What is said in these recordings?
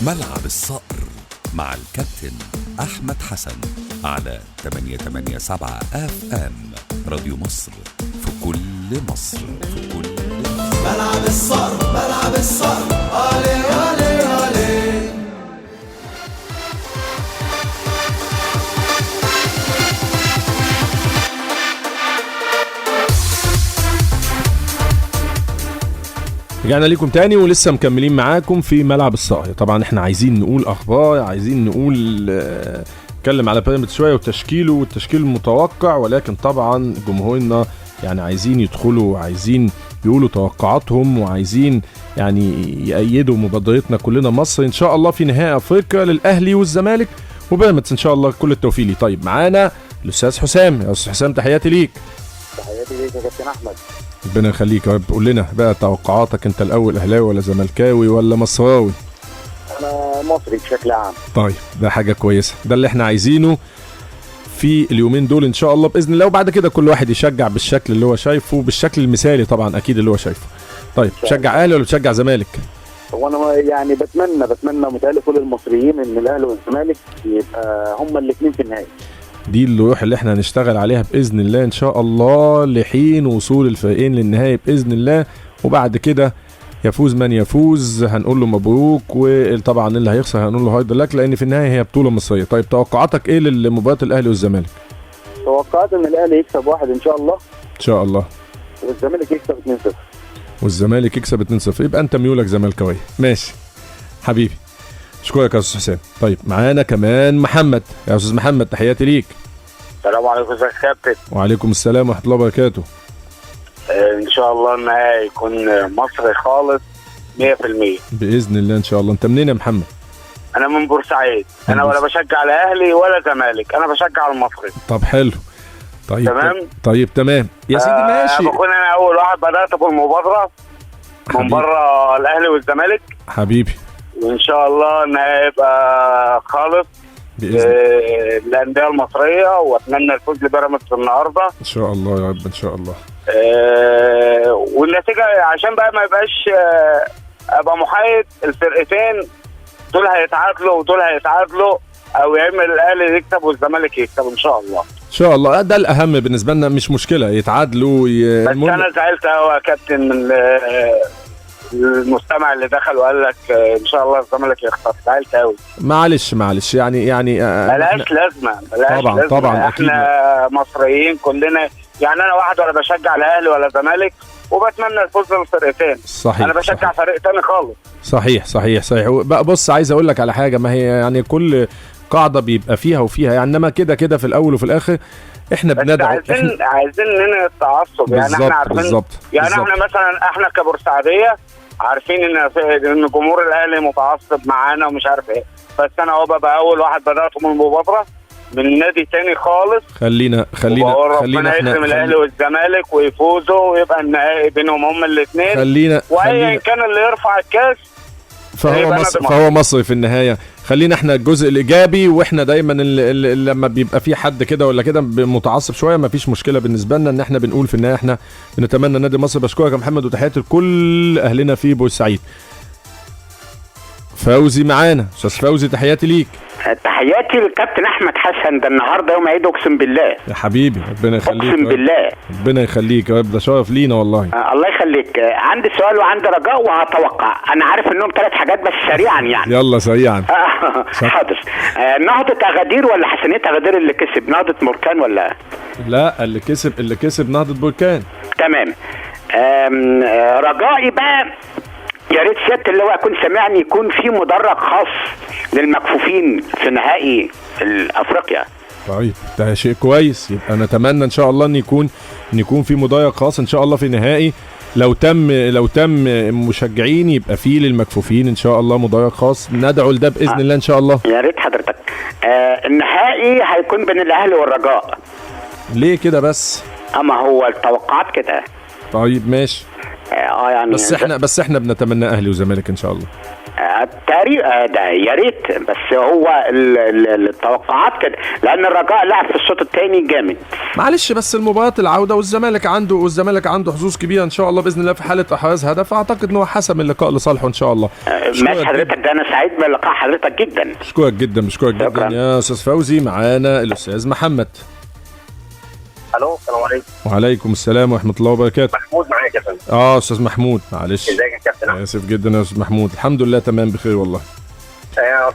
ملعب الصقر مع الكابتن أحمد حسن على 887 FM راديو مصر في كل مصر. ملعب الصقر ملعب الصقر علي علي علي. رجعنا ليكم تاني ولسه مكملين معاكم في ملعب الصقر. طبعا احنا عايزين نقول اخبار، عايزين نقول نتكلم على بيراميدز شويه وتشكيله والتشكيل المتوقع، ولكن طبعا جمهورنا يعني عايزين يدخلوا، عايزين يقولوا توقعاتهم، وعايزين يعني يأيدوا مبادرتنا كلنا مصر ان شاء الله في نهائي افريقيا للاهلي والزمالك وبيراميدز ان شاء الله. كل التوفيق ليه. طيب معانا الاستاذ حسام. يا استاذ حسام تحياتي ليك. تحياتي ليك يا كابتن احمد. ربنا يخليك يا رب. قول لنا بقى توقعاتك، انت الاول اهلاوي ولا زملكاوي ولا مصراوي؟ انا مصري بشكل عام. طيب ده حاجه كويسه، ده اللي احنا عايزينه في اليومين دول ان شاء الله باذن الله، وبعد كده كل واحد يشجع بالشكل اللي هو شايفه، بالشكل المثالي طبعا اكيد اللي هو شايفه. طيب تشجع اهلي ولا بتشجع زمالك؟ هو انا يعني بتمنى متهيألي كل المصريين ان الاهلي والزمالك يبقى هما الاثنين في النهائي. دي الروح اللي احنا هنشتغل عليها باذن الله ان شاء الله لحين وصول الفريقين للنهائي باذن الله، وبعد كده يفوز من يفوز هنقول له مبروك، وطبعا اللي هيخسر هنقول له هارد لك، لان في النهايه هي بطوله مصريه. طيب توقعاتك ايه لمباراه الاهلي والزمالك؟ توقعات ان الاهلي يكسب 1 ان شاء الله. ان شاء الله. والزمالك يكسب 2-0. والزمالك يكسب 2-0. يبقى انت ميولك زملكاويه. ماشي حبيبي، اشكرك يا استاذ حسام. طيب معانا كمان محمد. يا استاذ محمد تحياتي ليك. السلام عليكم يا كابتن. وعليكم السلام ورحمه الله وبركاته. ان شاء الله النهائي يكون مصري خالص 100%. باذن الله ان شاء الله. انت منين يا محمد؟ انا من بورسعيد. انا ولا بشجع الاهلي ولا زمالك، انا بشجع المصري. طب حلو. طيب تمام. طيب تمام يا سيدي ماشي. بكون انا اول واحد بدات بالمبادره من بره الاهلي والزمالك حبيبي، وان شاء الله انها يبقى خالص الانديه المصريه، واتمنى الفوز لبيراميدز النهارده ان شاء الله يا رب ان شاء الله. والنتيجه عشان بقى ما يبقاش ابقى محايد، الفرقتين دول هيتعادلوا ودول هيتعادلوا، او يا اما الاهلي يكسب والزمالك يكسب ان شاء الله. ان شاء الله ده الاهم بالنسبه لنا، مش مشكله يتعادلوا بس انا زعلت قوي يا كابتن من المستمع اللي دخل وقال لك ان شاء الله الزمالك يخسر. زعلت قوي. معلش يعني ملهاش لازمه. طبعا احنا مصريين كلنا، يعني انا واحد ولا بشجع الاهلي ولا زمالك، وبتمنى الفوز للفرقتين. صحيح. انا بشجع صحيح. فريق تاني خالص. صحيح. بقى بص عايز اقول لك على حاجه، ما هي يعني كل قاعده بيبقى فيها وفيها، يعني انما كده في الاول وفي الاخر احنا بندعو. عايزين ننهي التعصب، يعني احنا عارفين يعني احنا مثلا احنا كبورسعيديه عارفين ان جمهور الاهلي متعصب معانا ومش عارف ايه، بس انا هو بقى اول واحد بدات من المبادره من نادي تاني خالص. خلينا ربنا يكرم الاهلي والزمالك ويفوزوا ويبقى النهائي بينهم هما الاثنين، وايا كان اللي يرفع الكاس فهو مصري في النهايه. خلينا احنا الجزء الايجابي، واحنا دايما اللي لما بيبقى في حد كده ولا كده متعصب شويه ما فيش مشكله بالنسبه لنا، ان احنا بنقول في النهايه احنا بنتمنى نادي مصر. بشكرك يا محمد وتحياتي لكل اهلنا في بورسعيد. فوزي معانا. استاذ فوزي تحياتي ليك. تحياتي للكابتن احمد حسن. ده النهارده يوم عيد اقسم بالله يا حبيبي. ربنا يخليك. اقسم بالله. ربنا يخليك يا رب، ده شرف لينا والله. الله يخليك. عندي سؤال وعندي رجاء وهتوقع. انا عارف انهم 3 حاجات بس سريعا يعني. يلا سريعا. حاضر. نهضة اغادير ولا حسنية اغادير اللي كسب؟ نهضة بركان ولا؟ لا اللي كسب نهضة بركان. تمام. رجائي بقى يا ريت سيادة اللي هو يكون سامعني، يكون في مدرج خاص للمكفوفين في نهائي افريقيا. طيب ده شيء كويس، يبقى نتمنى ان شاء الله ان يكون في مدرج خاص ان شاء الله في النهائي. لو تم مشجعين يبقى فيه للمكفوفين ان شاء الله مدرج خاص، ندعو لده باذن الله ان شاء الله. يا ريت حضرتك. النهائي هيكون بين الاهلي والرجاء. ليه كده بس؟ اما هو التوقعات كده. طيب ماشي. يعني بس احنا بنتمنى اهلي وزمالك ان شاء الله. تقريبا ده يا ريت، بس هو التوقعات كده، لان الرجاء لعب في الشوط الثاني جامد. معلش بس المباراة العودة والزمالك عنده حظوظ كبيرة ان شاء الله باذن الله في حالة احراز هدف، اعتقد ان هو حسم اللقاء لصالحه ان شاء الله. ماشي حضرتك، ده انا سعيد بلقاء حضرتك جدا. بشكرك جدا يا استاذ فوزي. معانا الاستاذ محمد. الو، السلام عليكم. وعليكم السلام ورحمه الله وبركاته. محمود معاك يا فندم. استاذ محمود، معلش. ازيك يا كابتن؟ اسف جدا يا استاذ محمود. الحمد لله تمام بخير والله.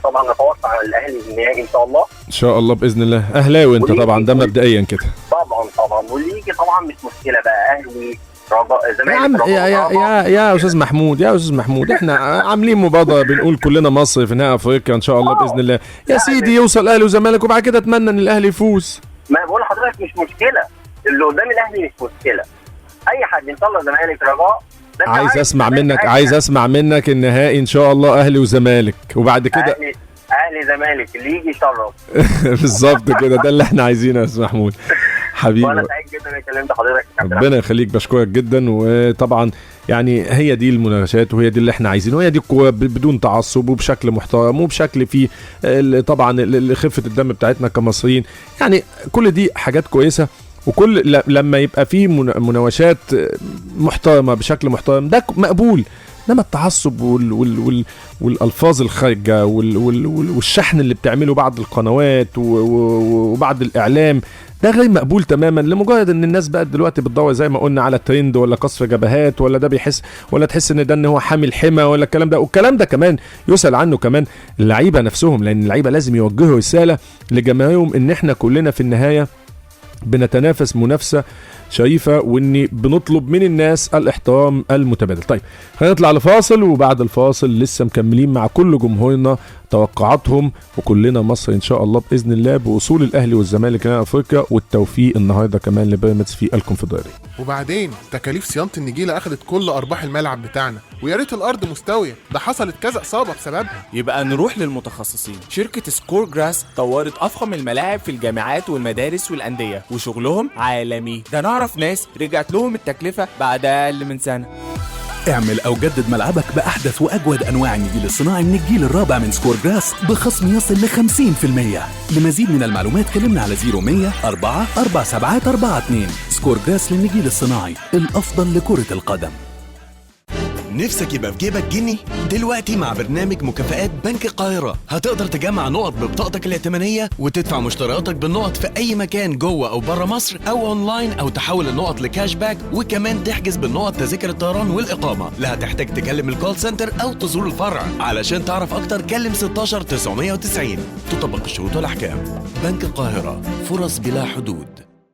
طبعا نتوقع الاهلي النهائي ان شاء الله. ان شاء الله باذن الله. اهلاوي انت طبعا، ده مبدئيا كده. طبعا واللي يجي طبعا مش مشكله بقى، اهلي رجاء زمالك. يا استاذ محمود احنا عاملين مبادره بنقول كلنا مصر في نهائي افريقيا ان شاء الله باذن الله. يا سيدي يوصل اهلي وزمالك وبعد كده اتمنى ان الاهلي يفوز. ما بقول لحضرتك مش مشكله، اللي قدام الاهلي مش مشكله، اي حد ان شاء الله زمالك رجاء. عايز اسمع منك النهائي ان شاء الله اهلي وزمالك، وبعد كده اهلي زمالك اللي يجي يشرف. بالظبط كده، ده اللي احنا عايزينه يا استاذ محمود حبيبي. وانا سعيد جدا اني كلمت حضرتك. ربنا يخليك، بشكرك جدا. وطبعا يعني هي دي المناقشات وهي دي اللي احنا عايزينه، وهي دي القوه بدون تعصب وبشكل محترم وبشكل فيه طبعا خفه الدم بتاعتنا كمصريين. يعني كل دي حاجات كويسه، وكل لما يبقى فيه مناوشات محترمه بشكل محترم ده مقبول. انما التعصب والالفاظ الخارجه والشحن اللي بتعمله بعض القنوات وبعض الاعلام ده غير مقبول تماما، لمجرد ان الناس بقت دلوقتي بتدور زي ما قلنا على ترند ولا قصف جبهات ولا ده بيحس ولا تحس ان ده ان هو حامل حمى ولا الكلام ده. والكلام ده كمان يسأل عنه كمان اللعيبه نفسهم، لان اللعيبه لازم يوجهوا رساله لجماهيرهم ان احنا كلنا في النهايه بنتنافس منافسه شريفه، واني بنطلب من الناس الاحترام المتبادل. طيب خلينا نطلع لفاصل، وبعد الفاصل لسه مكملين مع كل جمهورنا توقعاتهم، وكلنا مصر ان شاء الله باذن الله بوصول الاهلي والزمالك لنهائي افريقيا، والتوفيق النهارده كمان لبيراميدز في الكونفدراليه. وبعدين تكاليف صيانه النجيله اخذت كل ارباح الملعب بتاعنا، ويا ريت الارض مستويه، ده حصلت كذا اصابه بسببها. يبقى نروح للمتخصصين. شركه سكور جراس طورت افخم الملاعب في الجامعات والمدارس والانديه، وشغلهم عالمي. ده نعرف ناس رجعت لهم التكلفه بعد اقل من سنه. اعمل أو جدد ملعبك بأحدث وأجود أنواع النجيل الصناعي من الجيل الرابع من سكور جراس بخصم يصل ل 50%. لمزيد من المعلومات كلمنا على 0100 4 4742. سكور جراس للنجيل الصناعي، الأفضل لكرة القدم. نفسك يبقى في جيبك جنيه؟ دلوقتي مع برنامج مكافآت بنك القاهرة هتقدر تجمع نقط ببطاقتك الائتمانية وتدفع مشترياتك بالنقط في أي مكان جوه أو بره مصر أو أونلاين، أو تحول النقط لكاش باك، وكمان تحجز بالنقط تذاكر الطيران والإقامة. لا هتحتاج تكلم الكول سنتر أو تزور الفرع. علشان تعرف أكتر كلم 16 990. تطبق الشروط والأحكام. بنك القاهرة، فرص بلا حدود.